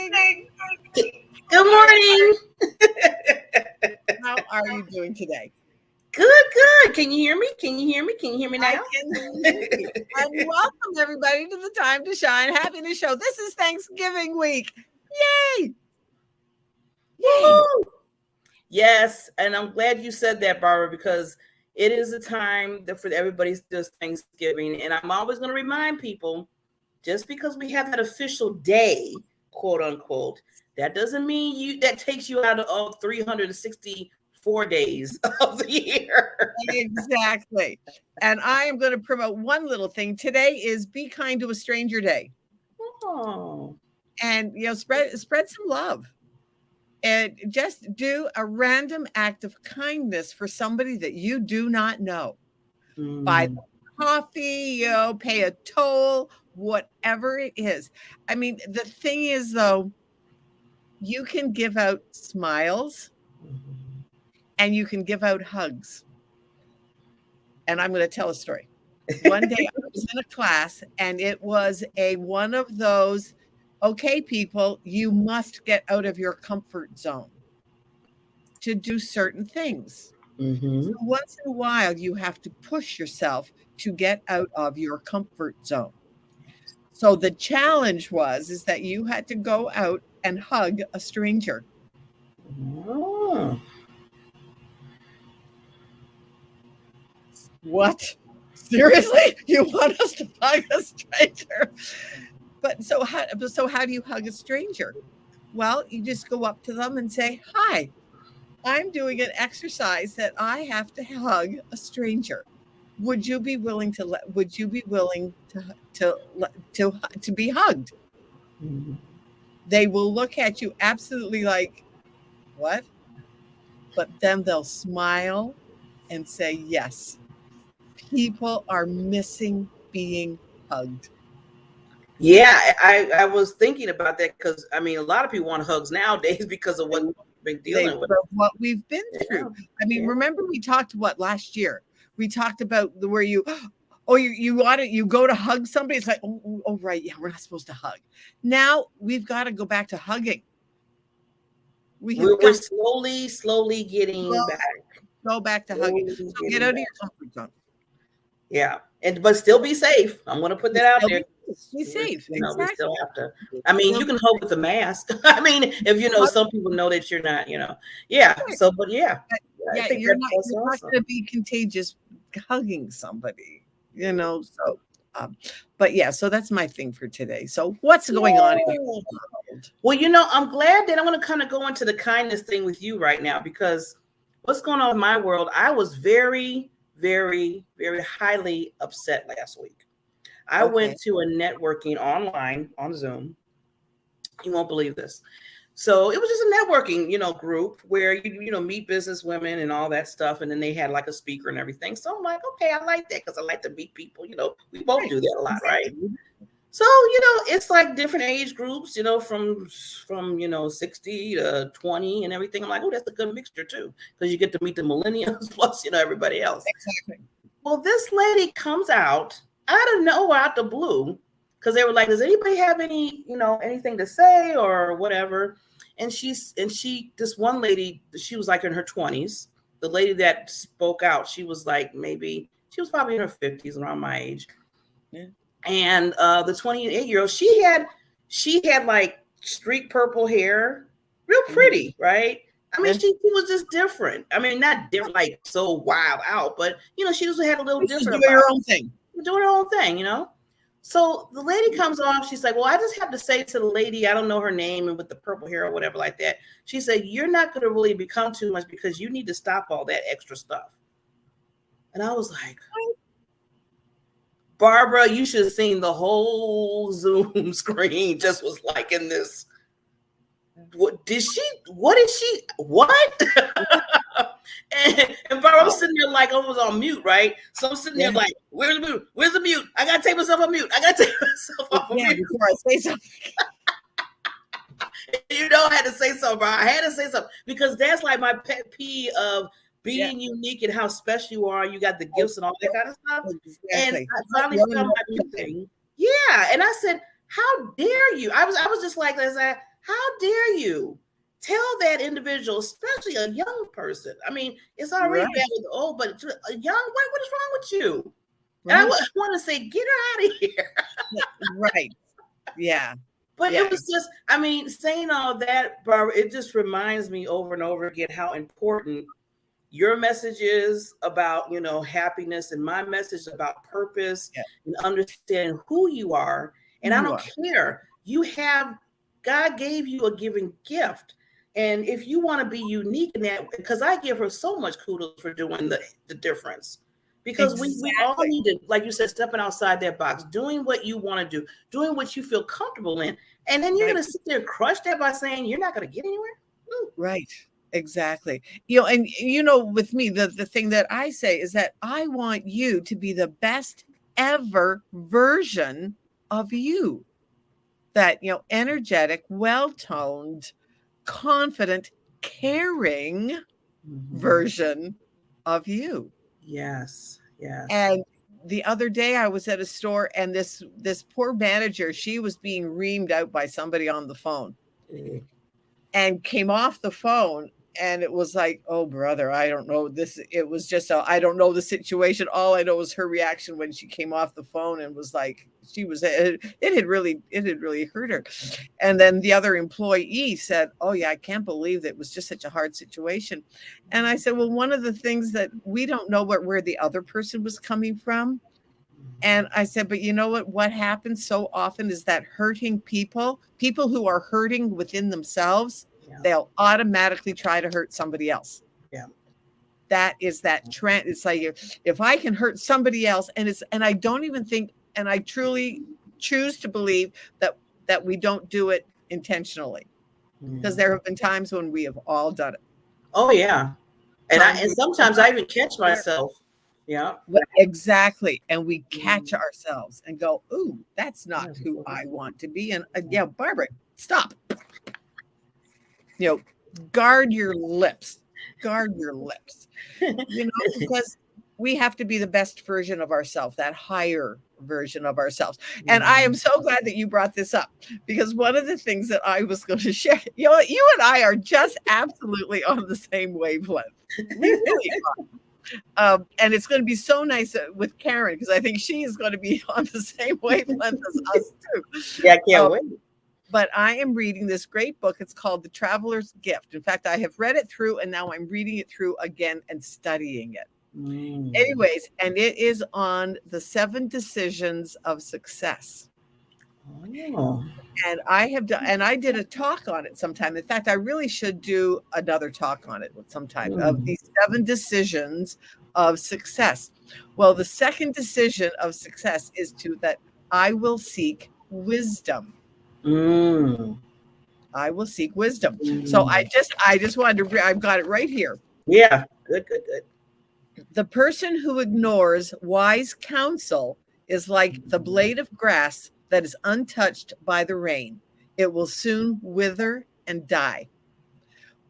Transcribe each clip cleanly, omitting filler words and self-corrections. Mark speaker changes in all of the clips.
Speaker 1: morning.
Speaker 2: Good morning.
Speaker 1: How are you doing today?
Speaker 2: Good. Can you hear me? Can you hear me now?
Speaker 1: I can hear you. And welcome everybody to the Time to Shine Happiness Show. This is Thanksgiving week. Yay!
Speaker 2: Woo! Yes, and I'm glad you said that, Barbara, because it is a time that for everybody does Thanksgiving, and I'm always going to remind people, just because we have that official day, quote unquote, that doesn't mean that takes you out of 364 days of the year.
Speaker 1: Exactly. And I am going to promote one little thing. Today is Be Kind to a Stranger Day.
Speaker 2: Oh.
Speaker 1: And spread some love. And just do a random act of kindness for somebody that you do not know. Buy them coffee, pay a toll, whatever it is. I mean, the thing is, though, you can give out smiles and you can give out hugs. And I'm going to tell a story. One day I was in a class and it was one of those, okay, people, you must get out of your comfort zone to do certain things. So once in a while, you have to push yourself to get out of your comfort zone. So the challenge is that you had to go out and hug a stranger.
Speaker 2: Oh.
Speaker 1: What? Seriously? You want us to hug a stranger? But so how do you hug a stranger? Well, you just go up to them and say, "Hi, I'm doing an exercise that I have to hug a stranger. Would you be willing to be hugged?" They will look at you absolutely like, "What?" But then they'll smile and say, "Yes." People are missing being hugged.
Speaker 2: Yeah, I was thinking about that because I mean a lot of people want hugs nowadays because of what we've been dealing with.
Speaker 1: What we've been through. I mean, remember we talked last year? We talked about where you go to hug somebody. It's like, oh right, yeah, we're not supposed to hug. Now we've got to go back to hugging.
Speaker 2: We're slowly getting back.
Speaker 1: Go back to hugging. So get out of your comfort zone.
Speaker 2: Yeah, but still be safe. I'm going to put that out there.
Speaker 1: Be safe.
Speaker 2: We still have to. I mean, you can hug with a mask. I mean, if some people know that you're not, yeah. So, but yeah,
Speaker 1: you're not going to be contagious hugging somebody, So, but yeah, so that's my thing for today. So, what's going on in your world?
Speaker 2: Well, I'm glad that I'm going to kind of go into the kindness thing with you right now because what's going on in my world? I was very, very, very highly upset last week. I went to a networking online on Zoom. You won't believe this. So it was just a networking, group where you meet business women and all that stuff. And then they had like a speaker and everything. So I'm like, okay, I like that because I like to meet people. We both do that a lot, right? So, it's like different age groups, from 60 to 20 and everything. I'm like, oh, that's a good mixture too, because you get to meet the millennials plus, everybody else.
Speaker 1: Exactly.
Speaker 2: Well, this lady comes out of nowhere, out the blue, because they were like, does anybody have any, anything to say or whatever? And this one lady, she was like in her 20s. The lady that spoke out, she was like, she was probably in her 50s, around my age. Yeah. And the 28-year-old, she had like streak purple hair, real pretty, right? I mean, she was just different. I mean, not different, like so wild out, but she just had a little different.
Speaker 1: Doing her own thing.
Speaker 2: Doing her own thing, So the lady comes off. She's like, "Well, I just have to say to the lady, I don't know her name, and with the purple hair or whatever like that." She said, "You're not going to really become too much because you need to stop all that extra stuff." And I was like, Barbara, you should have seen the whole Zoom screen. Just was like in this. What did she? And Barbara, I'm sitting there like I was on mute, right? So I'm sitting there like, where's the mute? Where's the mute? I gotta take myself on mute. Before
Speaker 1: I say something.
Speaker 2: I had to say something, bro. I had to say something because that's like my pet peeve of being unique and how special you are. You got the gifts and all that kind of stuff. Exactly. And I finally found my new thing. Yeah, and I said, "How dare you?" I was just like, How dare you tell that individual, especially a young person? I mean, it's already
Speaker 1: Right.
Speaker 2: bad with the old, but a young, what is wrong with you? And I
Speaker 1: Right.
Speaker 2: want to say, get her out of here.
Speaker 1: Right. Yeah.
Speaker 2: But
Speaker 1: Yeah.
Speaker 2: it was just, I mean, saying all that, Barbara, it just reminds me over and over again how important your message is about, happiness, and my message about purpose
Speaker 1: Yeah.
Speaker 2: and understanding who you are. And I
Speaker 1: You
Speaker 2: don't
Speaker 1: are.
Speaker 2: care. God gave you a given gift. And if you want to be unique in that, because I give her so much kudos for doing the difference. Because we all
Speaker 1: Exactly.
Speaker 2: need to, like you said, stepping outside that box, doing what you want to do, doing what you feel comfortable in. And then you're
Speaker 1: Right.
Speaker 2: going to sit there and crush that by saying you're not going to get anywhere.
Speaker 1: Right. Exactly. And with me, the thing that I say is that I want you to be the best ever version of you. That, energetic, well-toned, confident, caring version of you.
Speaker 2: Yes. Yes.
Speaker 1: And the other day I was at a store, and this poor manager, she was being reamed out by somebody on the phone. And came off the phone, and it was like, oh brother, I don't know this. It was just I don't know the situation. All I know was her reaction when she came off the phone, and was like, it had really hurt her. And then the other employee said, oh yeah, I can't believe that it was just such a hard situation. And I said, well, one of the things that we don't know where the other person was coming from. And I said, but you know what happens so often is that hurting people who are hurting within themselves, they'll automatically try to hurt somebody else.
Speaker 2: Yeah.
Speaker 1: That is that trend. It's like, if I can hurt somebody else, and I don't even think, and I truly choose to believe that we don't do it intentionally, because there have been times when we have all done it.
Speaker 2: Oh yeah. And sometimes I even catch myself. Yeah.
Speaker 1: Exactly. And we catch ourselves and go, ooh, that's not who I want to be. And yeah, Barbara, stop. Guard your lips. Guard your lips. Because we have to be the best version of ourselves, that higher version of ourselves. And I am so glad that you brought this up, because one of the things that I was going to share, you and I are just absolutely on the same wavelength. We really are. And it's going to be so nice with Karen, because I think she is going to be on the same wavelength as us too.
Speaker 2: Yeah, I can't wait.
Speaker 1: But I am reading this great book. It's called The Traveler's Gift. In fact, I have read it through, and now I'm reading it through again and studying it. Anyways, and it is on the 7 decisions of success.
Speaker 2: Oh.
Speaker 1: And I did a talk on it sometime. In fact, I really should do another talk on it sometime, of these 7 decisions of success. Well, the second decision of success is that I will seek wisdom. I will seek wisdom. So I just wanted to, I've got it right here.
Speaker 2: Yeah. Good.
Speaker 1: The person who ignores wise counsel is like the blade of grass that is untouched by the rain. It will soon wither and die.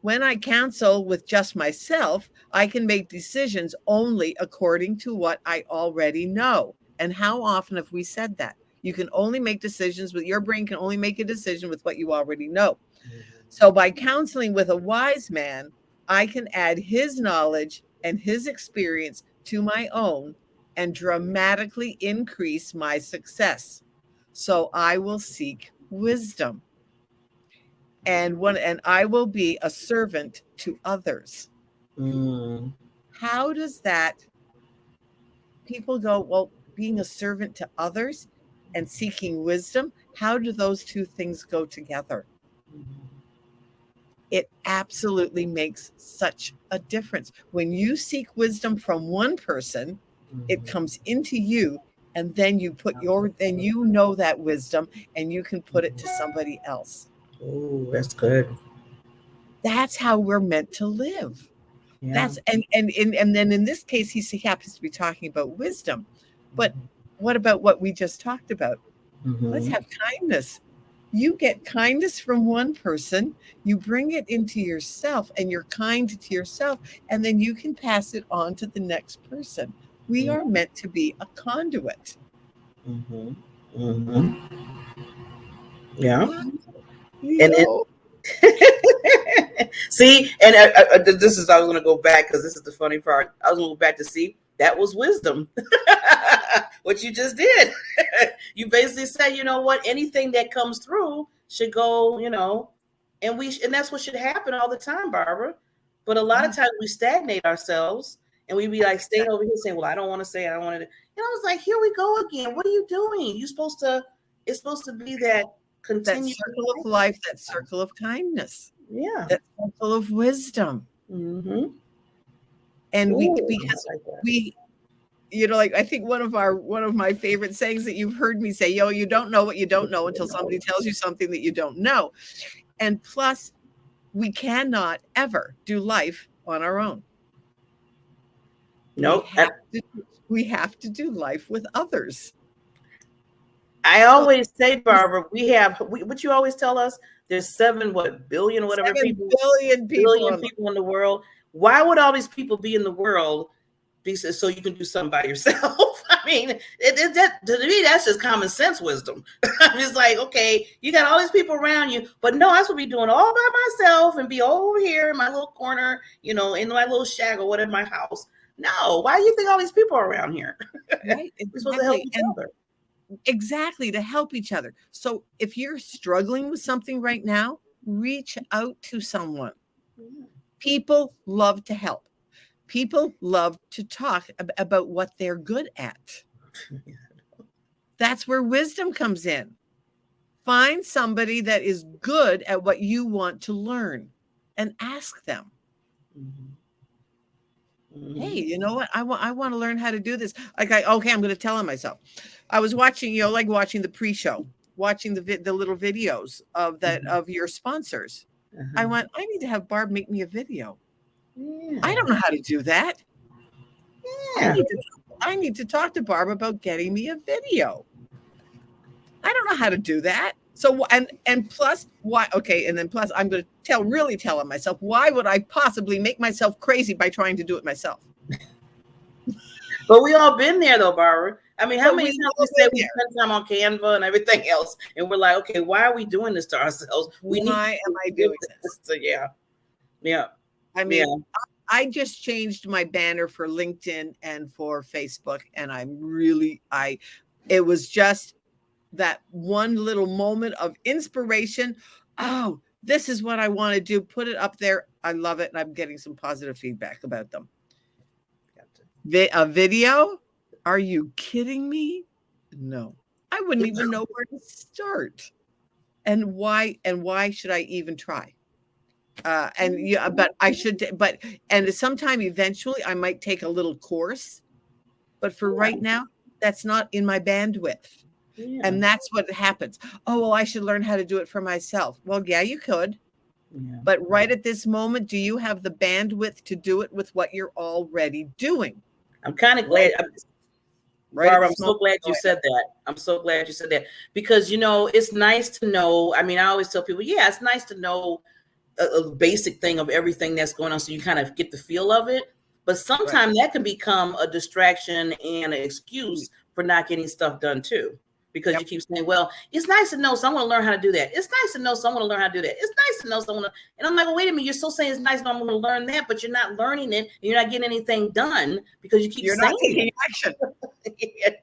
Speaker 1: When I counsel with just myself, I can make decisions only according to what I already know. And how often have we said that? You can only make decisions with your brain, can only make a decision with what you already know. So by counseling with a wise man, I can add his knowledge and his experience to my own and dramatically increase my success. So I will seek wisdom. And I will be a servant to others. How does that, people go, well, being a servant to others and seeking wisdom, how do those two things go together? It absolutely makes such a difference. When you seek wisdom from one person, it comes into you, and then you put then you know that wisdom, and you can put it to somebody else.
Speaker 2: Oh, that's good.
Speaker 1: That's how we're meant to live.
Speaker 2: Yeah.
Speaker 1: That's and then in this case, he happens to be talking about wisdom. But what about what we just talked about? Let's have kindness. You get kindness from one person, you bring it into yourself, and you're kind to yourself, and then you can pass it on to the next person. We are meant to be a conduit.
Speaker 2: Yeah. And see, and this is, I was going to go back because this is the funny part. I was going to go back to see that was wisdom. What you just did. You basically said, you know what, anything that comes through should go, you know, and that's what should happen all the time, Barbara. But a lot of times we stagnate ourselves and we be like staying over here saying, well, I don't want to say, I don't want to. And I was like, here we go again. What are you doing? It's supposed to be that continued
Speaker 1: circle of life, that circle of kindness.
Speaker 2: Yeah.
Speaker 1: That circle of wisdom.
Speaker 2: Mm-hmm.
Speaker 1: And we, you know, like I think one of my favorite sayings that you've heard me say, you don't know what you don't know until somebody tells you something that you don't know. And plus, we cannot ever do life on our own.
Speaker 2: Nope.
Speaker 1: We have to do life with others.
Speaker 2: I always say, Barbara, what you always tell us, there's 7 billion or whatever people in the world. Why would all these people be in the world so you can do something by yourself? I mean, to me, that's just common sense wisdom. It's like, okay, you got all these people around you, but no, I should be doing all by myself and be over here in my little corner, you know, in my little shack or whatever, my house. No, why do you think all these people are around here?
Speaker 1: Right,
Speaker 2: we're supposed to help each other.
Speaker 1: Exactly, to help each other. So if you're struggling with something right now, reach out to someone. People love to help. People love to talk about what they're good at. That's where wisdom comes in. Find somebody that is good at what you want to learn and ask them. Hey, you know what? I want to learn how to do this. Like, I'm going to tell myself. I was watching, you know, like watching the pre-show, watching the little videos of that of your sponsors. I went, I need to have Barb make me a video. Yeah. I don't know how to do that. Yeah. I need to talk to Barb about getting me a video. I don't know how to do that. So, and plus, why? Okay, and then plus, I'm going to really tell myself, why would I possibly make myself crazy by trying to do it myself?
Speaker 2: But we all been there, though, Barbara. I mean, how many times we said we spend time on Canva and everything else, and we're like, okay, why are we doing this to ourselves?
Speaker 1: Why am I doing this?
Speaker 2: So, yeah.
Speaker 1: I mean, I just changed my banner for LinkedIn and for Facebook, and it was just that one little moment of inspiration. Oh, this is what I want to do. Put it up there. I love it. And I'm getting some positive feedback about them. A video? Are you kidding me? No, I wouldn't even know where to start. And why should I even try? But I should, and sometime eventually I might take a little course, but for right now, that's not in my bandwidth. Yeah. And that's what happens. Oh, well, I should learn how to do it for myself. Well, yeah, you could. Yeah. But right at this moment, do you have the bandwidth to do it with what you're already doing?
Speaker 2: I'm kind of glad. Barbara, I'm so glad you said that. I'm so glad you said that, because, you know, it's nice to know. I mean, I always tell people, yeah, it's nice to know a basic thing of everything that's going on so you kind of get the feel of it. But sometimes that can become a distraction and an excuse for not getting stuff done too. Because you keep saying, well, it's nice to know someone to learn how to do that. It's nice to know someone to learn how to do that. It's nice to know someone to, and I'm like, well, wait a minute, you're still saying it's nice to know I'm going to learn that, but you're not learning it. And you're not getting anything done because you keep saying
Speaker 1: not taking action.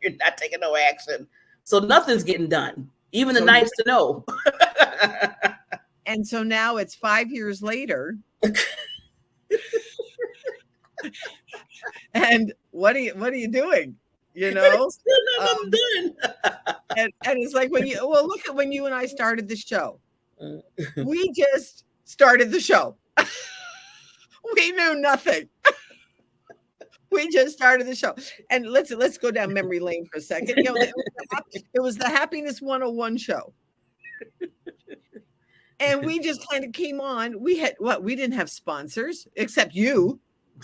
Speaker 2: You're not taking no action. So nothing's getting done, even the nice to know.
Speaker 1: And so now it's 5 years later. And what are you doing? You know, and it's like when look at when you and I started the show. We just started the show. We knew nothing. We just started the show, and let's go down memory lane for a second. You know, it was the Happiness 101 show, and we just kind of came on. We didn't have sponsors except you.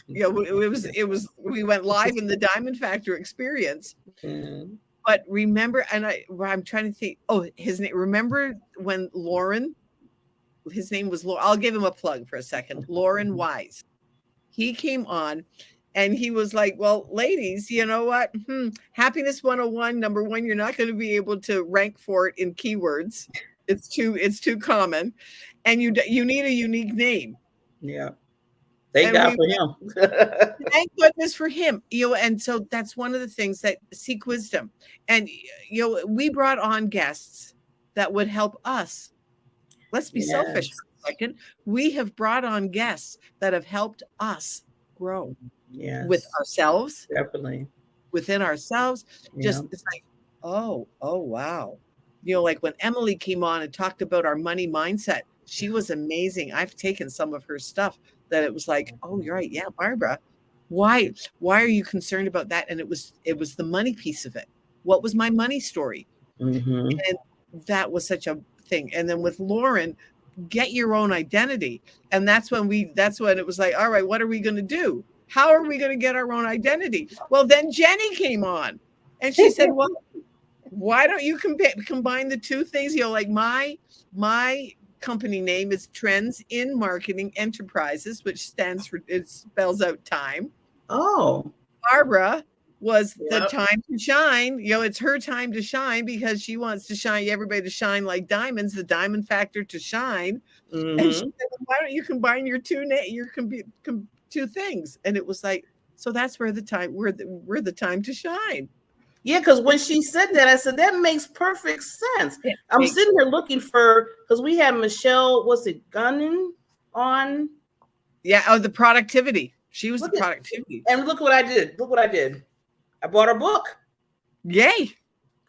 Speaker 1: You know, it was we went live in the Diamond Factor experience. Mm-hmm. But remember, and I'm trying to think, his name, remember when his name was Lauren, I'll give him a plug for a second, Lauren Wise. He came on and he was like, well, ladies, you know what? Happiness 101, number one, you're not going to be able to rank for it in keywords. It's too common, and you need a unique name.
Speaker 2: Yeah. Thank
Speaker 1: And
Speaker 2: God for him.
Speaker 1: thank goodness for him. And so that's one of the things that seek wisdom. And we brought on guests that would help us. Let's be selfish
Speaker 2: Yes.
Speaker 1: for a second. We have brought on guests that have helped us grow with
Speaker 2: Yes.
Speaker 1: ourselves,
Speaker 2: Definitely.
Speaker 1: within ourselves.
Speaker 2: Yeah.
Speaker 1: Just it's like, oh wow. Like when Emily came on and talked about our money mindset, she was amazing. I've taken some of her stuff that it was like, oh, you're right. Yeah, Barbara, why are you concerned about that? And it was the money piece of it. What was my money story?
Speaker 2: Mm-hmm.
Speaker 1: And that was such a thing. And then with Lauren, get your own identity. And that's when it was like, all right, what are we going to do? How are we going to get our own identity? Well, then Jenny came on and she said, well, why don't you combine the two things? Like my company name is Trends in Marketing Enterprises, which it spells out time.
Speaker 2: Oh.
Speaker 1: Barbara was the time to shine. It's her time to shine because she wants to shine everybody to shine like diamonds, the diamond factor to shine.
Speaker 2: Mm-hmm.
Speaker 1: And she said, why don't you combine your two things? And it was like, so that's where we're the time to shine.
Speaker 2: Yeah, because when she said that, I said, that makes perfect sense. I'm sitting here looking because we had Michelle, Gunning on?
Speaker 1: Yeah, the productivity. She was the productivity.
Speaker 2: And look what I did. I bought her book.
Speaker 1: Yay.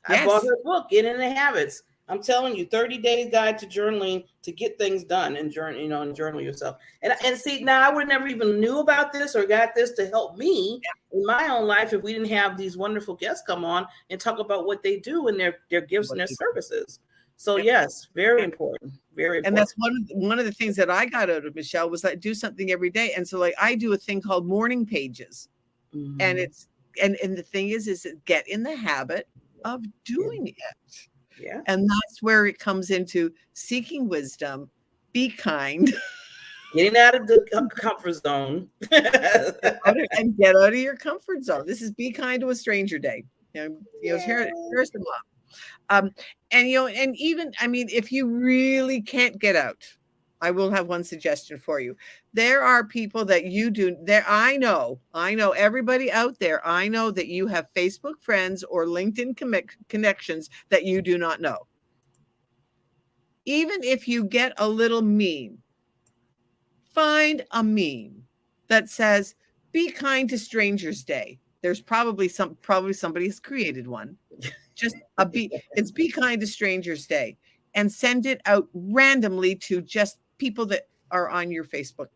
Speaker 2: I bought her book, Get in the Habits. I'm telling you, 30-day guide to journaling to get things done and journal yourself. And see, now I would never even knew about this or got this to help me in my own life if we didn't have these wonderful guests come on and talk about what they do and their gifts and their services. So yes, very important. Very important.
Speaker 1: And that's one of the things that I got out of Michelle was like do something every day. And so like I do a thing called morning pages. Mm-hmm. And it's and the thing is get in the habit of doing it.
Speaker 2: Yeah.
Speaker 1: And that's where it comes into seeking wisdom, be kind.
Speaker 2: Getting out of the comfort zone.
Speaker 1: And get out of your comfort zone. This is Be Kind to a Stranger Day. Here's the mom. And even, if you really can't get out, I will have one suggestion for you. There are people that you do there. I know everybody out there. I know that you have Facebook friends or LinkedIn connections that you do not know. Even if you get a little meme, find a meme that says, Be Kind to Strangers Day. There's probably somebody has created one. It's Be Kind to Strangers Day, and send it out randomly to just people that are on your Facebook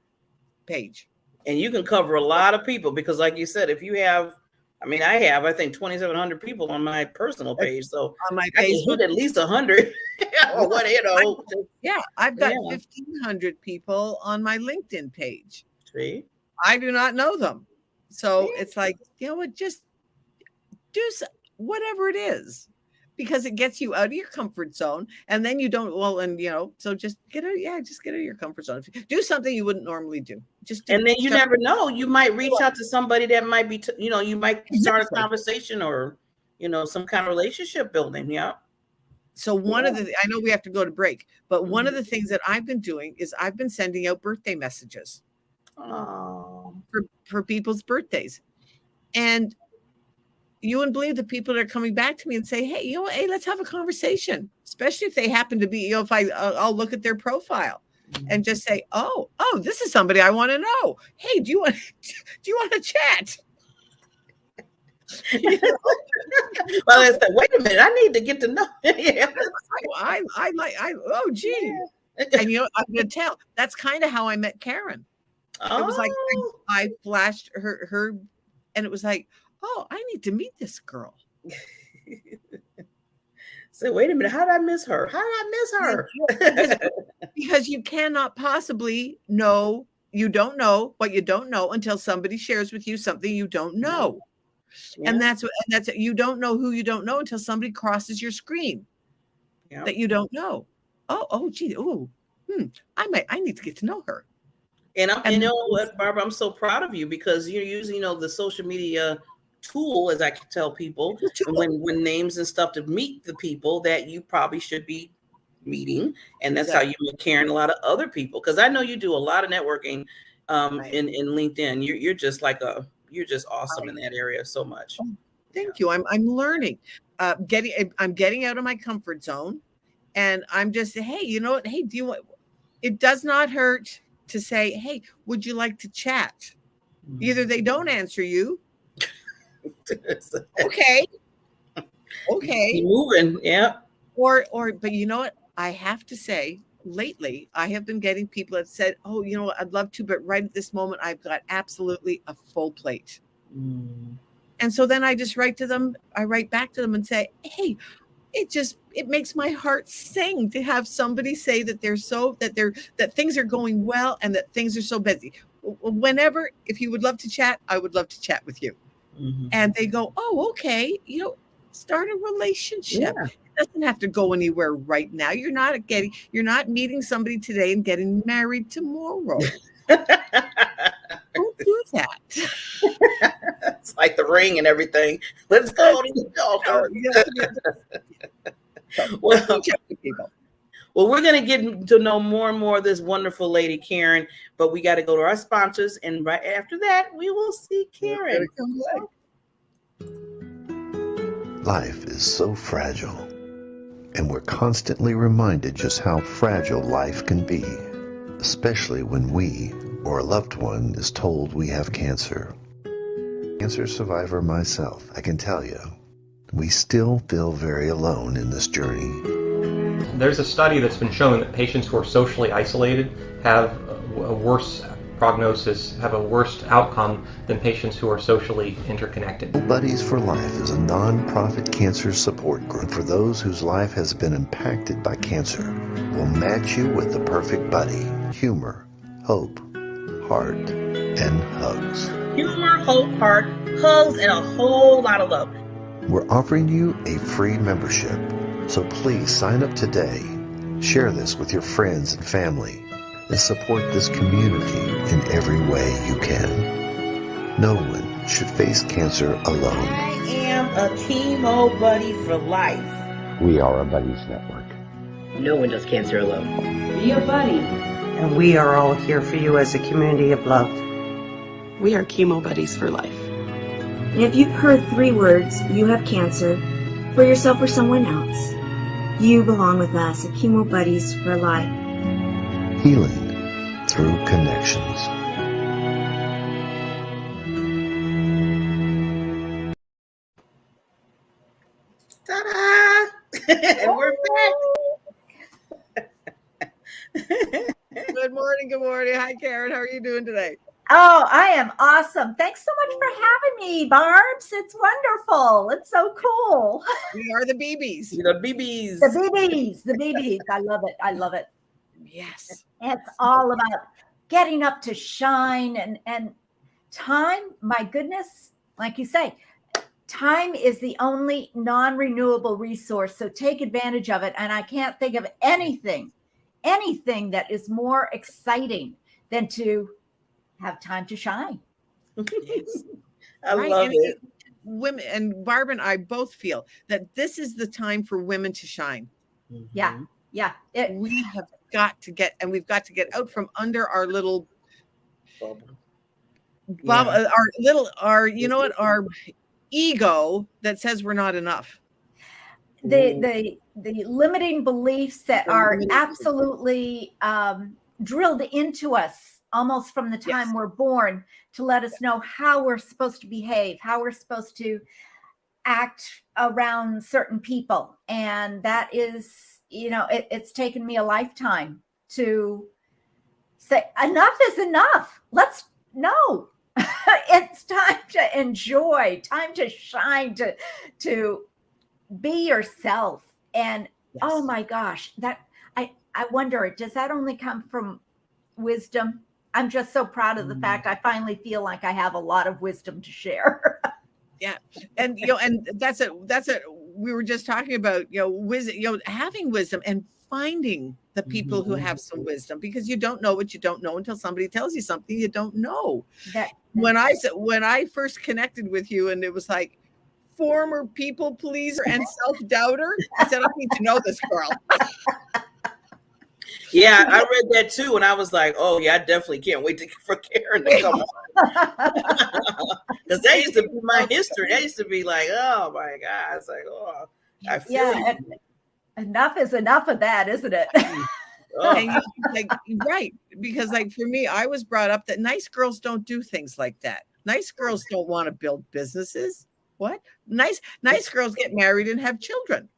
Speaker 1: page.
Speaker 2: And you can cover a lot of people because like you said, if you have, I think 2,700 people on my personal page. So
Speaker 1: on my
Speaker 2: Facebook, I can hit at least 100 or what,
Speaker 1: I've got 1,500 people on my LinkedIn page.
Speaker 2: See?
Speaker 1: I do not know them. So it's like, just do whatever it is, because it gets you out of your comfort zone, and then you don't. So just get out of your comfort zone. Do something you wouldn't normally do.
Speaker 2: And then you never know. You might reach out to somebody that might be, you might start a conversation or, some kind of relationship building. Yeah.
Speaker 1: So I know we have to go to break, but one of the things that I've been doing is I've been sending out birthday messages for people's birthdays, and you wouldn't believe the people that are coming back to me and say, hey, let's have a conversation, especially if they happen to be, if I'll look at their profile and just say, oh, this is somebody I want to know. Hey, do you want to chat?
Speaker 2: Well, it's like, wait a minute, I need to get to know.
Speaker 1: Oh, gee. And I'm going to tell, that's kind of how I met Karen. It was like, I flashed her, and it was like, oh, I need to meet this girl.
Speaker 2: So wait a minute, how did I miss her?
Speaker 1: Because you cannot possibly know. You don't know what you don't know until somebody shares with you something you don't know. Yeah. And that's you don't know who you don't know until somebody crosses your screen that you don't know. Oh, gee, I need to get to know her.
Speaker 2: And you know what, Barbara, I'm so proud of you because you're using, the social media tool, as I can tell people, when names and stuff to meet the people that you probably should be meeting, and that's how you met Karen and a lot of other people. Because I know you do a lot of networking in LinkedIn. You're just you're just awesome in that area so much.
Speaker 1: Oh, thank you. I'm learning, I'm getting out of my comfort zone, and I'm just, hey, you know what? Hey, do you want? It does not hurt to say, hey, would you like to chat? Either they don't answer you. Okay.
Speaker 2: Keep moving. Yeah.
Speaker 1: Or, but you know what? I have to say, lately, I have been getting people that said, oh, you know what? I'd love to, but right at this moment, I've got absolutely a full plate. And so then I just write back to them and say, hey, it makes my heart sing to have somebody say that that things are going well and that things are so busy. Whenever, if you would love to chat, I would love to chat with you. And they go, oh, okay, start a relationship.
Speaker 2: Yeah.
Speaker 1: It doesn't have to go anywhere right now. You're not meeting somebody today and getting married tomorrow. Don't do that.
Speaker 2: It's like the ring and everything. Let's go to the altar. Well, we're going to get to know more and more of this wonderful lady, Karen, but we got to go to our sponsors. And right after that, we will see Karen.
Speaker 3: Life is so fragile, and we're constantly reminded just how fragile life can be, especially when we or a loved one is told we have cancer. Cancer survivor myself, I can tell you, we still feel very alone in this journey.
Speaker 4: There's a study that's been showing that patients who are socially isolated have a worse prognosis, have a worse outcome than patients who are socially interconnected.
Speaker 3: Buddies for Life is a non-profit cancer support group for those whose life has been impacted by cancer. We'll match you with the perfect buddy. Humor, hope, heart, and hugs.
Speaker 2: Humor, hope, heart, hugs, and a whole lot of love.
Speaker 3: We're offering you a free membership, so please sign up today. Share this with your friends and family, and support this community in every way you can. No one should face cancer alone.
Speaker 2: I am a chemo buddy for life.
Speaker 5: We are a buddies network.
Speaker 6: No one does cancer alone.
Speaker 7: Be a buddy.
Speaker 8: And we are all here for you as a community of love.
Speaker 7: We are chemo buddies for life.
Speaker 9: And if you've heard 3 words, you have cancer, for yourself or someone else, you belong with us at Chemo Buddies for Life.
Speaker 3: Healing through connections.
Speaker 2: Ta-da! And we're back.
Speaker 1: Good morning. Hi, Karen. How are you doing today?
Speaker 10: Oh, I am awesome. Thanks so much for having me, Barbs. It's wonderful. It's so cool.
Speaker 1: We are the BBs.
Speaker 2: The BBs.
Speaker 10: The BBs. I love it.
Speaker 1: Yes.
Speaker 10: It's all about getting up to shine and time. My goodness, like you say, time is the only non-renewable resource. So take advantage of it. And I can't think of anything that is more exciting than to have time to shine.
Speaker 2: Yes. I love it.
Speaker 1: Women, and Barb and I both feel that this is the time for women to shine.
Speaker 10: Yeah.
Speaker 1: We have got to get out from under our little bubble, our ego that says we're not enough.
Speaker 10: The limiting beliefs that are absolutely drilled into us almost from the time we're born to let us know how we're supposed to behave, how we're supposed to act around certain people. And that is, it's taken me a lifetime to say, enough is enough. It's time to enjoy, time to shine, to be yourself. And oh my gosh, I wonder, does that only come from wisdom? I'm just so proud of the fact I finally feel like I have a lot of wisdom to share.
Speaker 1: Yeah. And, and that's it. We were just talking about, wisdom, having wisdom and finding the people who have some wisdom, because you don't know what you don't know until somebody tells you something you don't know. When I first connected with you and it was like former people pleaser and self-doubter, I said, I need to know this girl.
Speaker 2: Yeah, I read that too, and I was like, oh yeah, I definitely can't wait for Karen to come on. Because that used to be my history. That used to be like, oh my God. It's like, oh, I feel you.
Speaker 10: Enough is enough of that, isn't it?
Speaker 1: And right, because like for me, I was brought up that nice girls don't do things like that. Nice girls don't want to build businesses. What? Nice girls get married and have children.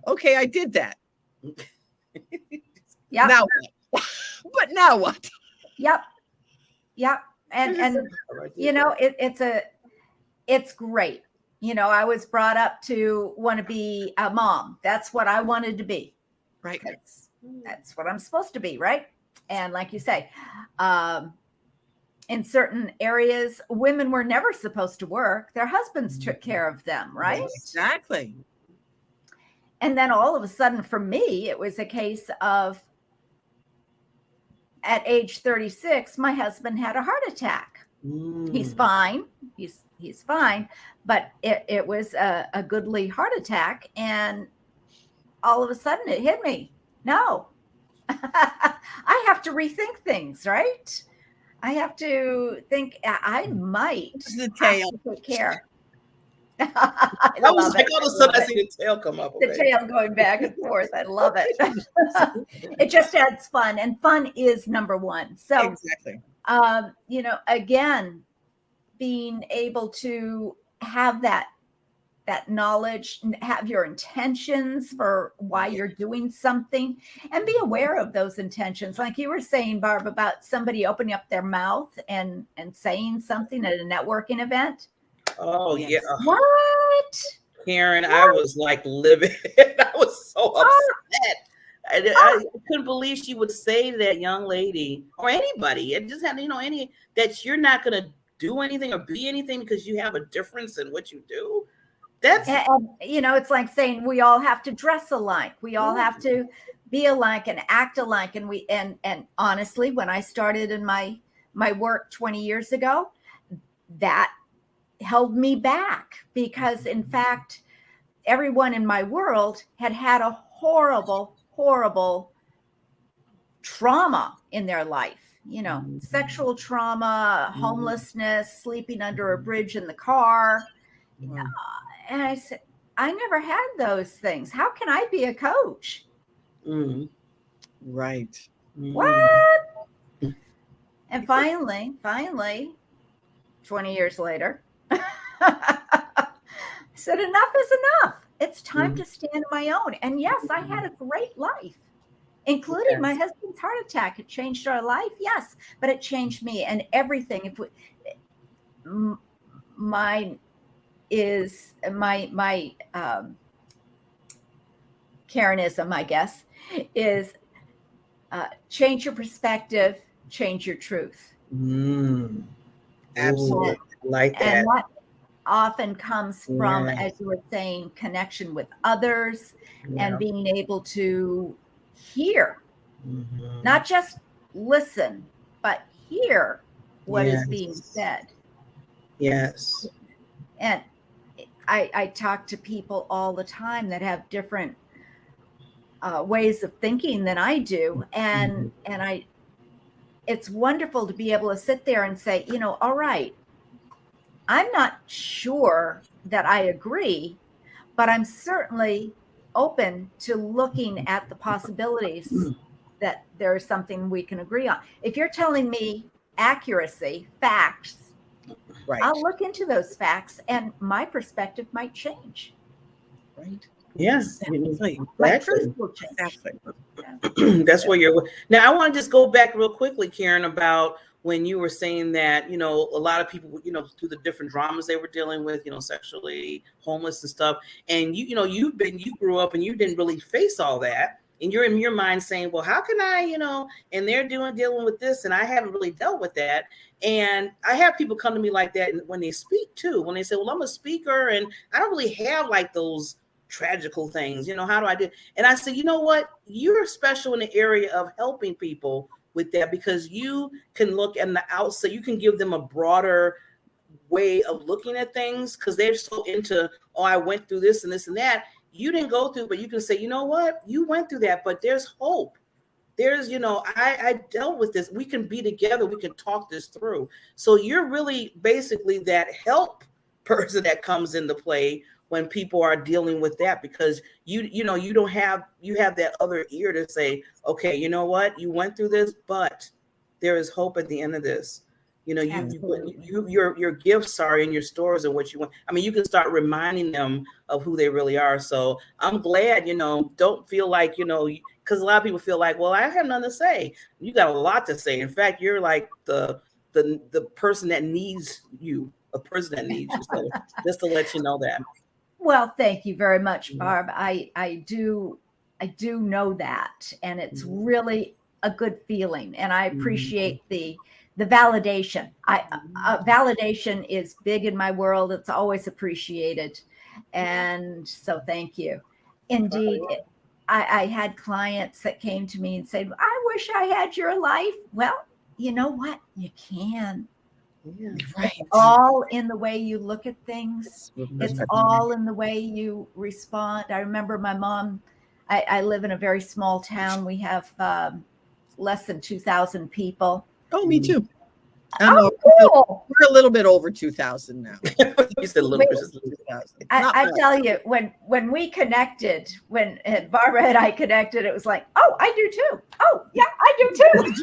Speaker 1: Okay, I did that.
Speaker 10: Yeah.
Speaker 1: Now what? But now what?
Speaker 10: Yep. And you know, it's great. You know, I was brought up to want to be a mom. That's what I wanted to be.
Speaker 1: Right.
Speaker 10: That's what I'm supposed to be, right? And like you say, in certain areas, women were never supposed to work. Their husbands took care of them, right?
Speaker 1: Exactly.
Speaker 10: And then all of a sudden, for me, it was a case of at age 36, my husband had a heart attack. He's fine. He's fine. But it was a goodly heart attack. And all of a sudden it hit me. No, I have to rethink things, right? I have to think I might have to take care.
Speaker 2: I was like, all of a sudden I see the tail come up.
Speaker 10: The tail going back and forth. I love it. It just adds fun, and fun is number one. So
Speaker 1: exactly.
Speaker 10: You know, again, being able to have that knowledge, have your intentions for why you're doing something, and be aware of those intentions. Like you were saying, Barb, about somebody opening up their mouth and saying something at a networking event.
Speaker 2: Oh, yes. Yeah.
Speaker 10: What?
Speaker 2: Karen, what? I was like livid. I was so upset. I couldn't believe she would say to that young lady or anybody. It just had, you know, that you're not going to do anything or be anything because you have a difference in what you do. That's,
Speaker 10: and, you know, it's like saying we all have to dress alike. We all have to be alike and act alike. And and honestly, when I started in my work 20 years ago, that held me back because in fact, everyone in my world had a horrible trauma in their life, you know, sexual trauma, homelessness, sleeping under a bridge in the car. And I said, I never had those things. How can I be a coach?
Speaker 1: Right.
Speaker 10: What? And finally, 20 years later, I said, enough is enough. It's time to stand on my own. And yes, I had a great life, including my husband's heart attack. It changed our life. Yes, but it changed me and everything. If mine is my Karenism, I guess, is change your perspective, change your truth.
Speaker 2: Absolutely. Ooh, like that.
Speaker 10: And that often comes from, as you were saying, connection with others and being able to hear, not just listen, but hear what is being said.
Speaker 2: Yes.
Speaker 10: And I talk to people all the time that have different ways of thinking than I do. And it's wonderful to be able to sit there and say, you know, all right, I'm not sure that I agree, but I'm certainly open to looking at the possibilities that there is something we can agree on. If you're telling me accuracy, facts,
Speaker 1: right,
Speaker 10: I'll look into those facts and my perspective might change.
Speaker 1: Right.
Speaker 2: Yes.
Speaker 10: My truth will change.
Speaker 2: Exactly. That's where you're. Now, I want to just go back real quickly, Karen, about when you were saying that, you know, a lot of people, you know, through the different dramas they were dealing with, you know, sexually, homeless and stuff. And you know, you grew up and you didn't really face all that. And you're in your mind saying, well, how can I, you know, and they're dealing with this and I haven't really dealt with that. And I have people come to me like that when they speak too, when they say, well, I'm a speaker and I don't really have like those tragical things, you know, how do I do? And I say, you know what, you're special in the area of helping people with that because you can look at the outside, you can give them a broader way of looking at things because they're so into, oh, I went through this and this and that. You didn't go through, but you can say, you know what, you went through that, but there's hope. there's, I dealt with this. We can be together. We can talk this through. So you're really basically that help person that comes into play when people are dealing with that, because you have that other ear to say, okay, you know what, you went through this, but there is hope at the end of this. Your gifts are in your stores and what you want. I mean, you can start reminding them of who they really are. So I'm glad, don't feel like, because a lot of people feel like, well, I have nothing to say. You got a lot to say. In fact, you're like the person that needs you, a person that needs you. So just to let you know that.
Speaker 10: Well, thank you very much, Barb. I do know that, and it's really a good feeling, and I appreciate the validation. Validation is big in my world. It's always appreciated, and so thank you. Indeed, I had clients that came to me and said, "I wish I had your life." Well, you know what? You can.
Speaker 2: Yeah,
Speaker 10: right. It's all in the way you look at things. It's all in the way you respond. I remember my mom, I live in a very small town. We have less than 2,000 people.
Speaker 1: Oh, me too.
Speaker 10: Cool.
Speaker 1: We're a little bit over 2,000 now.
Speaker 2: You said a little bit. 2,000.
Speaker 10: I tell you, when we connected, when Barbara and I connected, it was like, oh, I do too. Oh, yeah, I do too.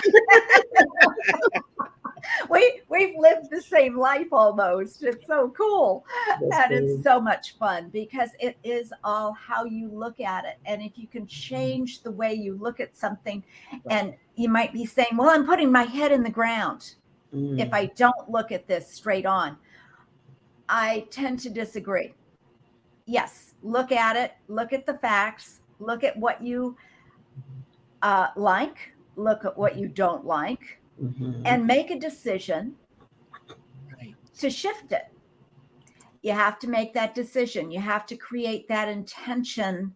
Speaker 10: We've lived the same life almost. It's so cool. It's so much fun because it is all how you look at it. And if you can change the way you look at something, and you might be saying, well, I'm putting my head in the ground if I don't look at this straight on. I tend to disagree. Yes, look at it, look at the facts, look at what you like, look at what you don't like. And make a decision to shift it. You have to make that decision. You have to create that intention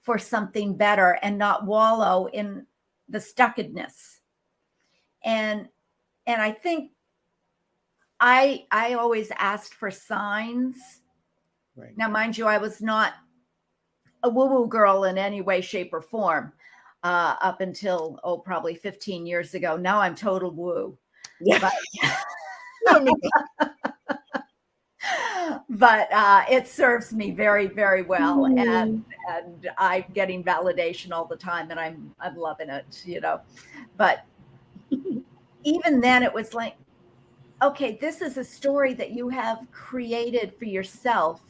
Speaker 10: for something better and not wallow in the stuckedness. And I think I always asked for signs. Right. Now, mind you, I was not a woo-woo girl in any way, shape, or form. Up until, probably 15 years ago. Now I'm total woo. Yeah. But it serves me very, very well. And I'm getting validation all the time, and I'm loving it, But even then it was like, okay, this is a story that you have created for yourself.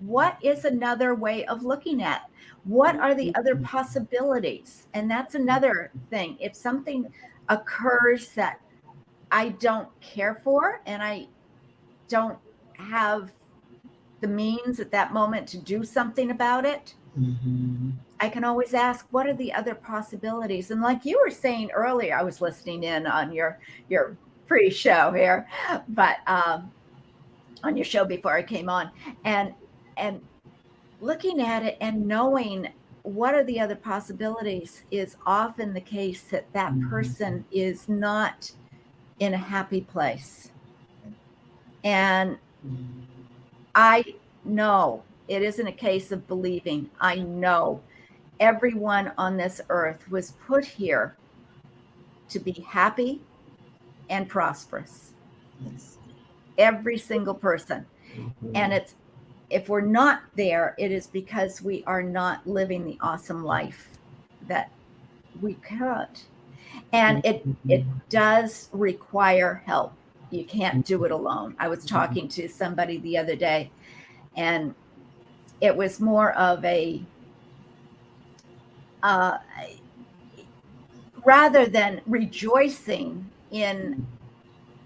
Speaker 10: What is another way of looking at it? What are the other possibilities? And that's another thing. If something occurs that I don't care for and I don't have the means at that moment to do something about it, I can always ask, what are the other possibilities? And like you were saying earlier, I was listening in on your pre-show here, but on your show before I came on, and looking at it and knowing what are the other possibilities is often the case that person is not in a happy place. And I know it isn't a case of believing. I know everyone on this earth was put here to be happy and prosperous. Yes. Every single person. And if we're not there, it is because we are not living the awesome life that we could. And it does require help. You can't do it alone. I was talking to somebody the other day, and it was more of a, rather than rejoicing in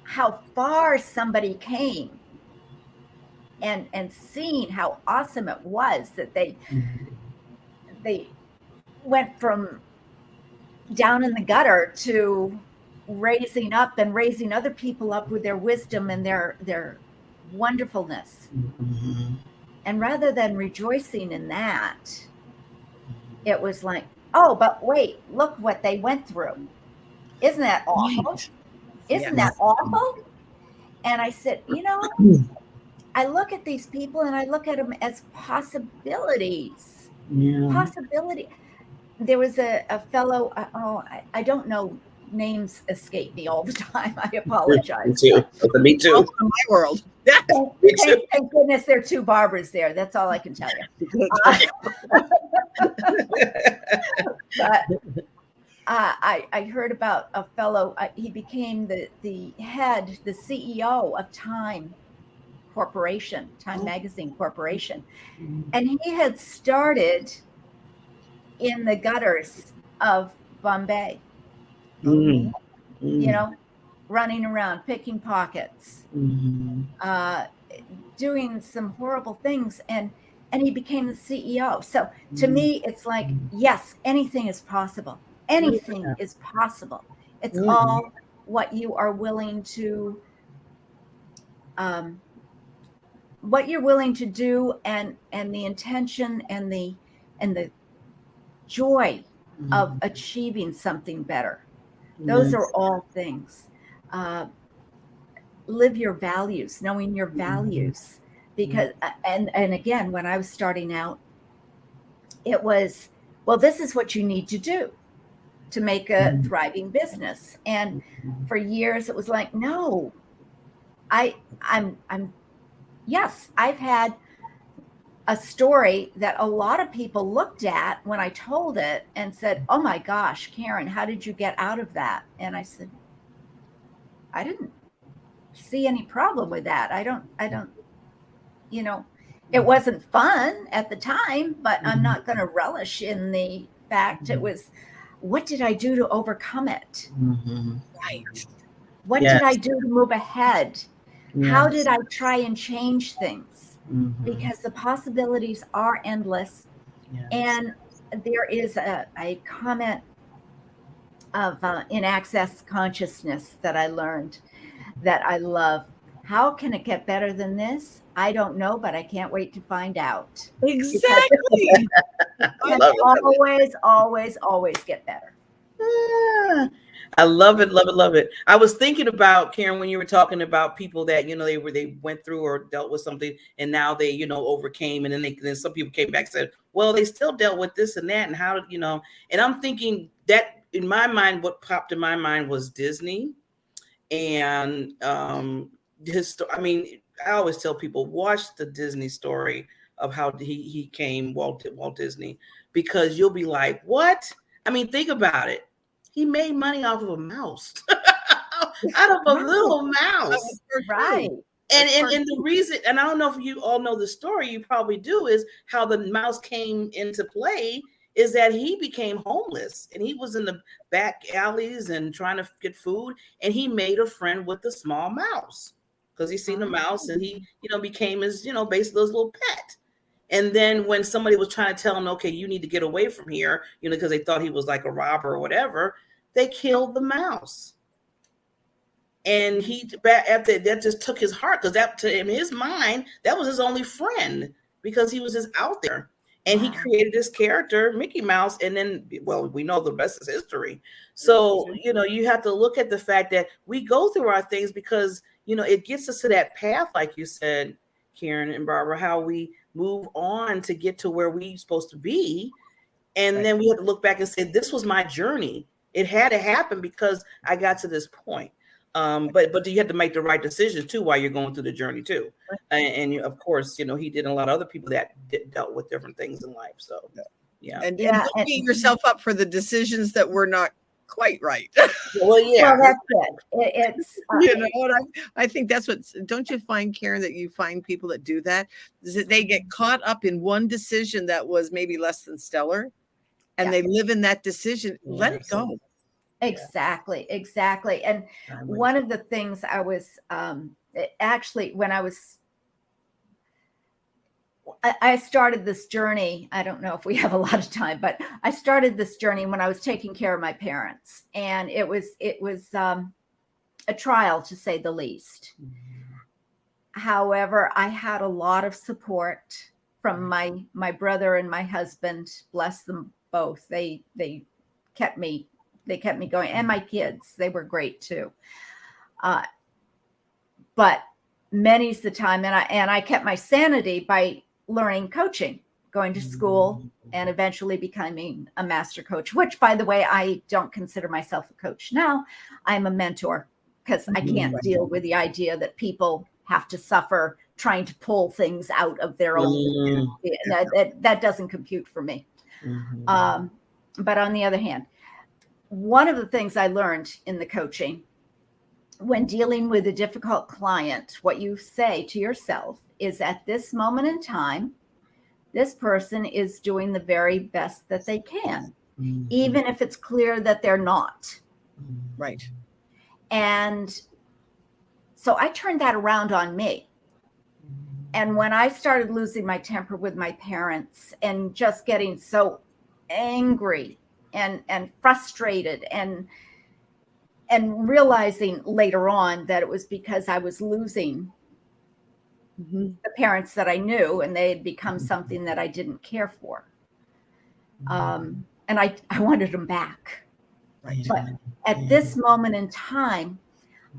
Speaker 10: how far somebody came, and seeing how awesome it was that they went from down in the gutter to raising up and raising other people up with their wisdom and their wonderfulness. And rather than rejoicing in that, it was like, oh, but wait, look what they went through. Isn't that awful? Isn't that awful? And I said, I look at these people and I look at them as possibilities. Possibility. there was a fellow, I don't know, names escape me all the time. I apologize.
Speaker 2: Me too. Me too.
Speaker 1: Welcome to my world.
Speaker 2: Me too.
Speaker 10: Thank goodness there are two Barbaras there. That's all I can tell you. But I heard about a fellow, he became the head, the CEO of Time Corporation, Time Magazine Corporation. And he had started in the gutters of Bombay, you know, running around, picking pockets, doing some horrible things. And he became the CEO. So to me, it's like, yes, anything is possible. Anything is possible. It's all what you are willing to do, and the intention and the joy of achieving something better. Those are all things. Live your values, knowing your values, because and again, when I was starting out, it was, well, this is what you need to do to make a thriving business. And for years it was like, no, I'm yes, I've had a story that a lot of people looked at when I told it and said, oh my gosh, Karen, how did you get out of that? And I said, I didn't see any problem with that. I don't, it wasn't fun at the time, but I'm not going to relish in the fact it was, what did I do to overcome it?
Speaker 1: Right.
Speaker 10: What did I do to move ahead? How did I try and change things? Because the possibilities are endless. And there is a comment of in Access Consciousness that I learned that I love. How can it get better than this? I don't know, but I can't wait to find out.
Speaker 1: Exactly.
Speaker 10: Always get better.
Speaker 2: I love it, love it, love it. I was thinking about, Karen, when you were talking about people that, they went through or dealt with something and now they, overcame, and then some people came back and said, well, they still dealt with this and that, and how did, and I'm thinking that in my mind, what popped in my mind was Disney. And I always tell people, watch the Disney story of how he came Walt Disney, because you'll be like, what? I mean, think about it. He made money off of a mouse, out of a little mouse.
Speaker 10: Right.
Speaker 2: And the reason, and I don't know if you all know the story, you probably do, is how the mouse came into play is that he became homeless and he was in the back alleys and trying to get food. And he made a friend with the small mouse because he seen the mouse and he, became his, basically his little pet. And then when somebody was trying to tell him, okay, you need to get away from here, because they thought he was like a robber or whatever, they killed the mouse. And after that just took his heart, because that, to in his mind, that was his only friend, because he was just out there. And he created this character, Mickey Mouse, and then, well, we know the rest is history. So, you have to look at the fact that we go through our things because, it gets us to that path, like you said, Karen and Barbara, how we move on to get to where we're supposed to be. And then we have to look back and say, this was my journey. It had to happen because I got to this point. But you have to make the right decisions too while you're going through the journey too. And of course, he did a lot of other people that dealt with different things in life. So
Speaker 1: and don't beat yourself up for the decisions that were not quite right.
Speaker 2: Well, yeah,
Speaker 10: well, that's it. It's
Speaker 1: I think that's what. Don't you find, Karen, that you find people that do that? Is that they get caught up in one decision that was maybe less than stellar, and they live in that decision. Let it go.
Speaker 10: Exactly. And one of the things I was actually, when I started this journey, I don't know if we have a lot of time, but I started this journey when I was taking care of my parents, and it was a trial, to say the least. However, I had a lot of support from my brother and my husband. Bless them both. They kept me going, and my kids, they were great too. But many's the time, and I kept my sanity by learning coaching, going to school, and eventually becoming a master coach, which, by the way, I don't consider myself a coach now. I'm a mentor, because I can't deal with the idea that people have to suffer trying to pull things out of their own. That doesn't compute for me. But on the other hand, one of the things I learned in the coaching, when dealing with a difficult client, what you say to yourself is, at this moment in time, this person is doing the very best that they can, even if it's clear that they're not.
Speaker 1: Right.
Speaker 10: And so I turned that around on me. And when I started losing my temper with my parents and just getting so angry and frustrated and realizing later on that it was because I was losing the parents that I knew, and they had become something that I didn't care for. And I wanted them back.
Speaker 1: Right.
Speaker 10: But at this moment in time,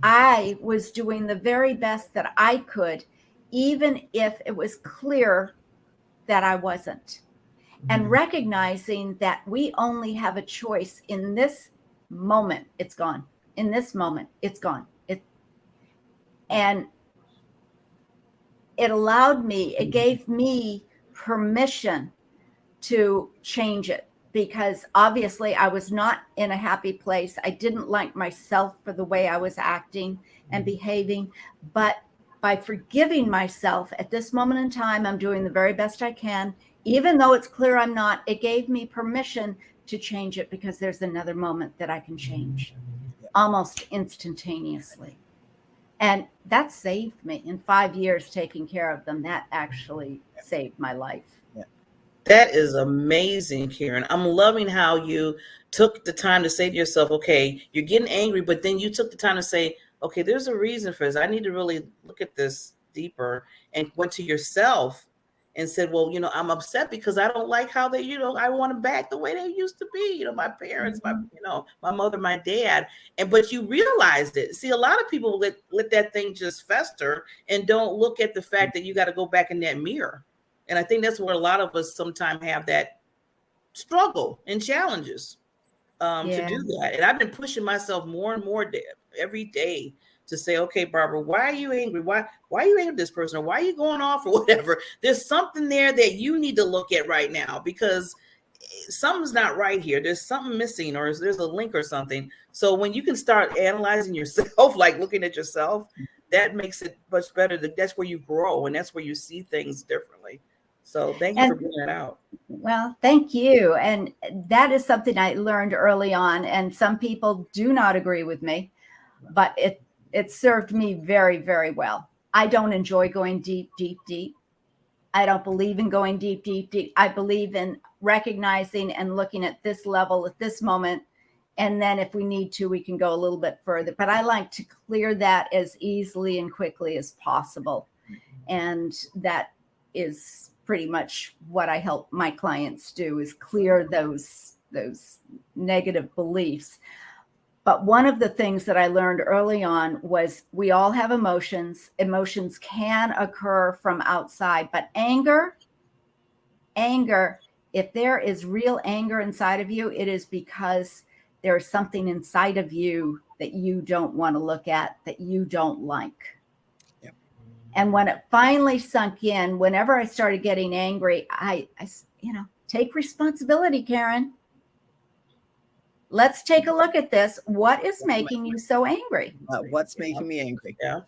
Speaker 10: I was doing the very best that I could, even if it was clear that I wasn't. And recognizing that we only have a choice in this moment, it's gone. In this moment, it's gone. And it allowed me, it gave me permission to change it, because obviously I was not in a happy place. I didn't like myself for the way I was acting and behaving. But by forgiving myself at this moment in time, I'm doing the very best I can, even though it's clear I'm not. It gave me permission to change it, because there's another moment that I can change almost instantaneously. And that saved me in 5 years taking care of them. That actually saved my life.
Speaker 2: That is amazing, Karen. I'm loving how you took the time to say to yourself, okay, you're getting angry, but then you took the time to say, okay, there's a reason for this. I need to really look at this deeper, and went to yourself and said, well, I'm upset because I don't like how they, I want them back the way they used to be. My parents, my mother, my dad. But you realized it. See, a lot of people let that thing just fester and don't look at the fact that you got to go back in that mirror. And I think that's where a lot of us sometimes have that struggle and challenges to do that. And I've been pushing myself more and more every day to say, okay, Barbara, why are you angry? Why are you angry at this person? Or why are you going off or whatever? There's something there that you need to look at right now, because something's not right here. There's something missing, or there's a link or something. So when you can start analyzing yourself, like looking at yourself, that makes it much better. That's where you grow, and that's where you see things differently. So thank you for bringing that out.
Speaker 10: Well, thank you. And that is something I learned early on. And some people do not agree with me, but it served me very, very well. I don't enjoy going deep, deep, deep. I don't believe in going deep, deep, deep. I believe in recognizing and looking at this level at this moment. And then if we need to, we can go a little bit further. But I like to clear that as easily and quickly as possible. And that is pretty much what I help my clients do, is clear those negative beliefs. But one of the things that I learned early on was we all have emotions. Emotions can occur from outside, but anger, if there is real anger inside of you, it is because there's something inside of you that you don't want to look at, that you don't like. Yep. And when it finally sunk in, whenever I started getting angry, I take responsibility, Karen. Let's take a look at this. What is making you so angry?
Speaker 1: What's making me angry?
Speaker 2: Yeah.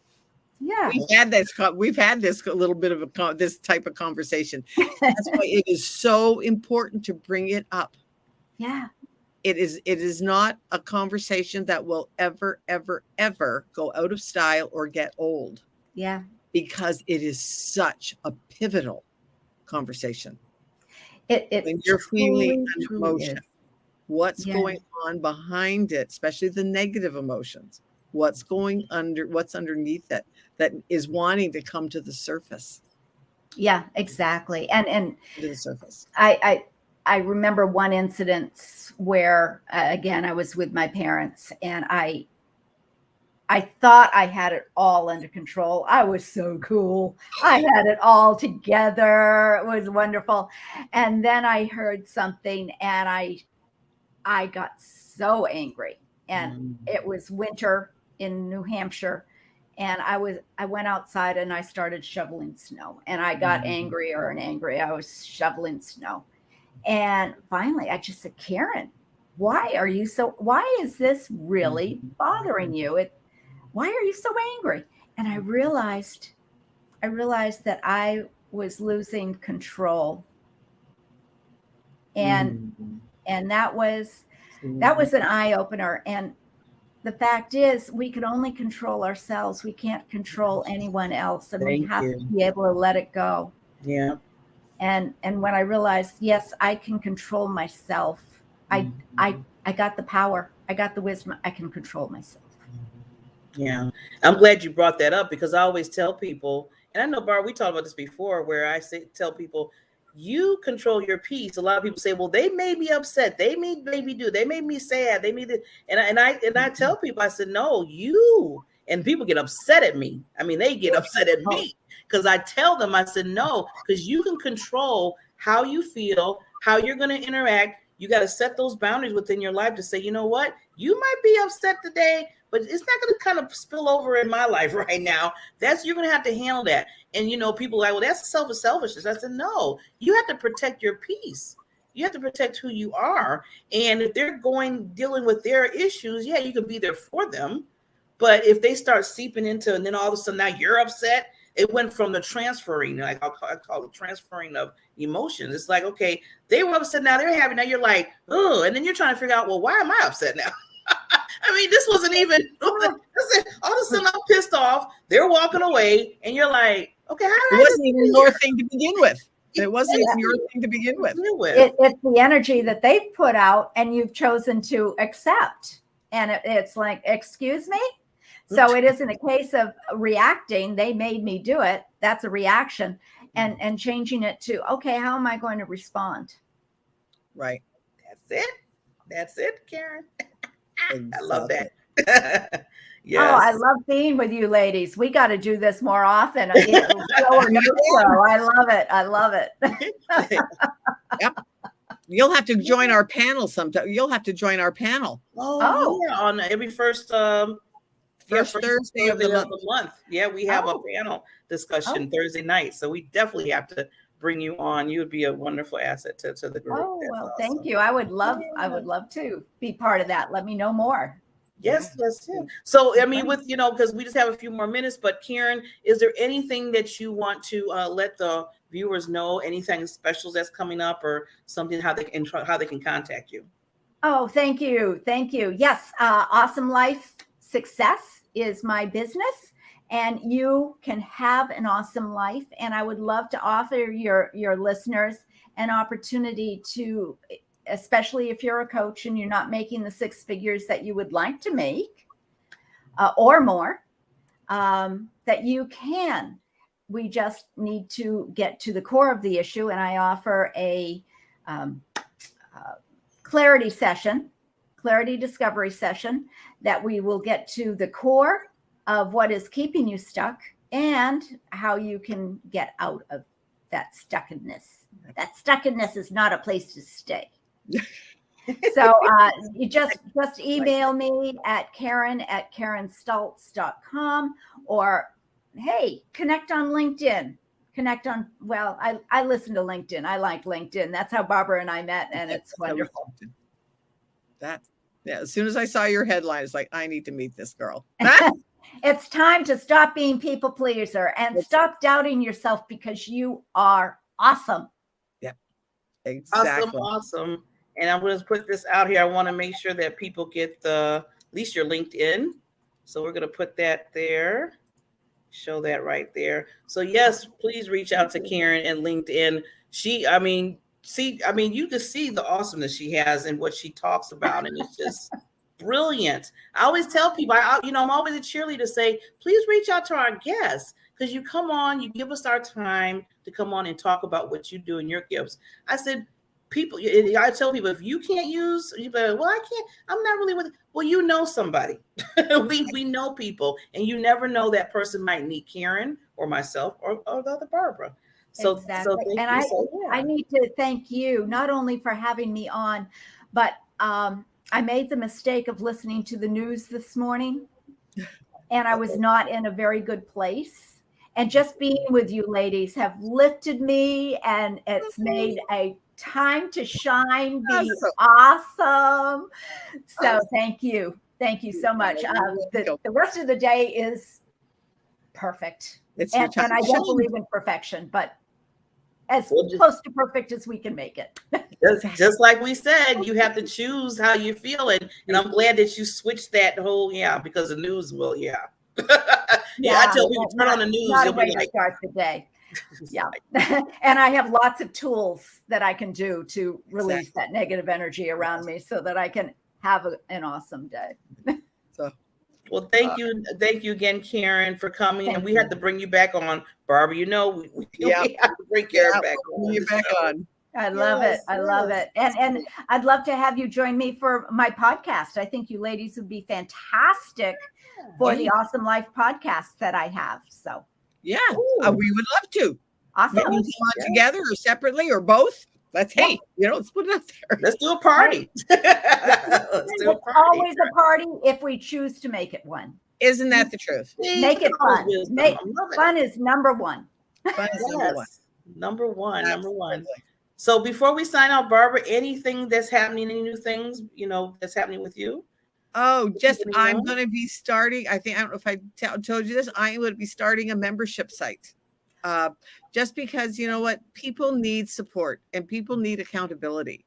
Speaker 10: Yeah.
Speaker 1: We've had this a little bit of this type of conversation. That's why it is so important to bring it up.
Speaker 10: Yeah.
Speaker 1: It is not a conversation that will ever, ever, ever go out of style or get old.
Speaker 10: Yeah.
Speaker 1: Because it is such a pivotal conversation.
Speaker 10: When
Speaker 1: you're feeling an emotion,
Speaker 10: is.
Speaker 1: What's going on behind it, especially the negative emotions? What's underneath it that is wanting to come to the surface?
Speaker 10: Yeah, exactly. And
Speaker 1: to the surface.
Speaker 10: I remember one incident where again I was with my parents, and I I thought I had it all under control. I was so cool. I had it all together. It was wonderful. And then I heard something and I got so angry. And it was winter in New Hampshire. And I went outside and I started shoveling snow. And I got angrier and angry. I was shoveling snow. And finally I just said, Karen, why is this really bothering you? Why are you so angry? And I realized that I was losing control. And that was an eye opener. And the fact is, we can only control ourselves. We can't control anyone else. And we have to be able to let it go.
Speaker 2: Yeah.
Speaker 10: And when I realized, yes, I can control myself. I got the power. I got the wisdom. I can control myself.
Speaker 2: Yeah. I'm glad you brought that up, because I always tell people, and I know, Barb, we talked about this before, where I tell people, you control your peace. A lot of people say, well, they made me upset. They made me sad. They made it. And I tell people, I said, no, you. And people get upset at me. I mean, they get upset at me because I tell them, I said, no, because you can control how you feel, how you're going to interact. You got to set those boundaries within your life to say, you know what, you might be upset today, but it's not going to kind of spill over in my life right now. You're going to have to handle that. And, people are like, well, that's selfishness. I said, no, you have to protect your peace. You have to protect who you are. And if they're dealing with their issues, yeah, you can be there for them. But if they start seeping into, and then all of a sudden now you're upset, it went from the transferring, like I call it transferring of emotions. It's like, okay, they were upset, now they're happy. Now you're like, oh, and then you're trying to figure out, well, why am I upset now? I mean, this wasn't even, all of a sudden I'm pissed off. They're walking away, and you're like, okay,
Speaker 1: it wasn't even your thing to begin with. It wasn't even your thing to begin with.
Speaker 10: It's the energy that they've put out, and you've chosen to accept. And it's like, excuse me? So it isn't a case of reacting. They made me do it. That's a reaction. And changing it to, okay, how am I going to respond?
Speaker 1: Right.
Speaker 2: That's it, Karen.
Speaker 1: Exactly.
Speaker 2: I love that.
Speaker 10: Yes. Oh, I love being with you ladies. We got to do this more often. I love it.
Speaker 1: Yep. You'll have to join our panel sometime. You'll have to join our panel.
Speaker 2: Oh. Yeah, on every first Thursday of the month. Yeah, we have a panel discussion Thursday night. So we definitely have to bring you on. You would be a wonderful asset to the group.
Speaker 10: Oh, well, awesome. Thank you. I would love to be part of that. Let me know more.
Speaker 2: Yes. So, I mean, with, because we just have a few more minutes, but Karen, is there anything that you want to let the viewers know, anything special that's coming up, or something, how they can contact you?
Speaker 10: Oh, thank you. Yes. Awesome Life Success is my business, and you can have an awesome life. And I would love to offer your listeners an opportunity to, especially if you're a coach and you're not making the six figures that you would like to make or more, that you can. We just need to get to the core of the issue. And I offer a clarity discovery session that we will get to the core of what is keeping you stuck and how you can get out of that stuckness. That stuckness is not a place to stay. So you just email me at Karen@KarenStultz.com, or hey, connect on LinkedIn. I listen to LinkedIn. I like LinkedIn. That's how Barbara and I met, and it's wonderful.
Speaker 1: As soon as I saw your headline, it's like, I need to meet this girl.
Speaker 10: It's time to stop being people pleaser and stop doubting yourself, because you are awesome.
Speaker 1: Yeah, exactly.
Speaker 2: Awesome. And I'm going to put this out here. I want to make sure that people get at least your LinkedIn. So we're going to put that there. Show that right there. So yes, please reach out to Karen and LinkedIn. You just see the awesomeness she has and what she talks about, and it's just brilliant. I always tell people, I'm always a cheerleader to say, please reach out to our guests, because you come on, you give us our time to come on and talk about what you do and your gifts. I said, people, I tell people, if you can't use, you be like, well, I can't, I'm not really with it. Well, you know somebody. we know people, and you never know, that person might need Karen or myself or the other Barbara. So,
Speaker 10: exactly.
Speaker 2: so
Speaker 10: and I need to thank you not only for having me on, but I made the mistake of listening to the news this morning, and I was not in a very good place. And just being with you ladies have lifted me, and it's made a time to shine be awesome. So thank you. Thank you so much. The rest of the day is perfect. And I don't believe in perfection, but as close to perfect as we can make it.
Speaker 2: just like we said, you have to choose how you're feeling. And I'm glad that you switched that whole, because the news will, I tell people, turn on the news.
Speaker 10: Not a way to start the day. Yeah. And I have lots of tools that I can do to release that negative energy around me so that I can have an awesome day.
Speaker 2: Well, thank you again, Karen, for coming. And we had to bring you back on, Barbara. We have to bring Karen back on.
Speaker 10: I love it. I love it. And I'd love to have you join me for my podcast. I think you ladies would be fantastic for the Awesome Life podcast that I have. So
Speaker 1: we would love to.
Speaker 10: Awesome.
Speaker 1: Maybe come on together or separately or both. Let's split it up there.
Speaker 2: Let's do a party.
Speaker 10: It's always a party if we choose to make it one.
Speaker 1: Isn't that the truth?
Speaker 10: Make it fun. Fun is number one.
Speaker 1: Fun is
Speaker 2: number one. So before we sign out, Barbara, anything that's happening, any new things, that's happening with you?
Speaker 1: Oh, I'm going to be starting. I don't know if I told you this. I would be starting a membership site. Just because, you know what, people need support and people need accountability.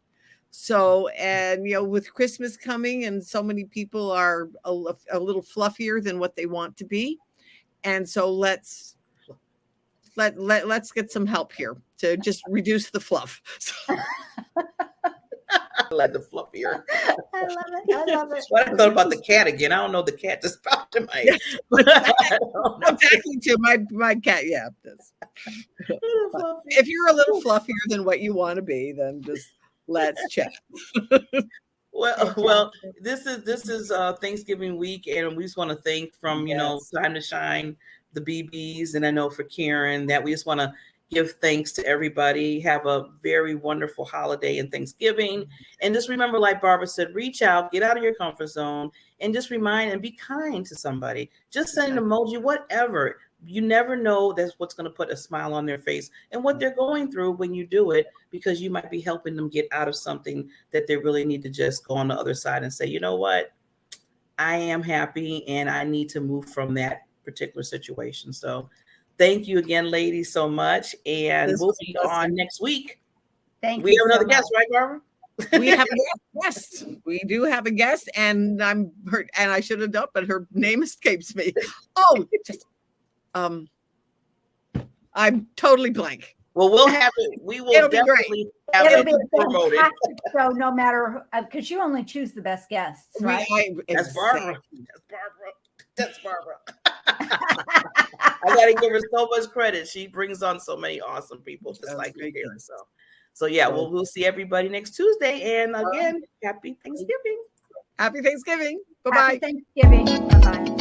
Speaker 1: So, and, with Christmas coming and so many people are a little fluffier than what they want to be. And so let's get some help here to just reduce the fluff.
Speaker 2: I like the fluffier.
Speaker 10: I love it.
Speaker 2: What I thought about the cat again. I don't know. The cat just popped in my head.
Speaker 1: Exactly too. My cat, does. If you're a little fluffier than what you want to be, then just let's chat.
Speaker 2: Well, this is Thanksgiving week, and we just want to thank from Time to Shine, the BBs, and I know for Karen that we just want to give thanks to everybody. Have a very wonderful holiday and Thanksgiving. And just remember, like Barbara said, reach out, get out of your comfort zone, and just remind and be kind to somebody. Just send an emoji, whatever. You never know that's what's going to put a smile on their face and what they're going through when you do it, because you might be helping them get out of something that they really need to just go on the other side and say, you know what? I am happy and I need to move from that particular situation. So thank you again, ladies, so much. And we'll be on next week.
Speaker 10: Thank you.
Speaker 2: We have another guest, right, Barbara?
Speaker 1: We have a guest. We do have a guest, and I'm hurt, and I should have done, but her name escapes me. Oh, I'm totally blank.
Speaker 2: Well, we'll have it. We will definitely have
Speaker 10: it. It'll be a fantastic show, no matter, because you only choose the best guests, right?
Speaker 2: That's Barbara. That's Barbara. I gotta give her so much credit. She brings on so many awesome people, just like you, Karen. So we'll see everybody next Tuesday. And again, happy Thanksgiving.
Speaker 1: Happy Thanksgiving. Bye-bye.
Speaker 10: Happy Thanksgiving. Bye-bye.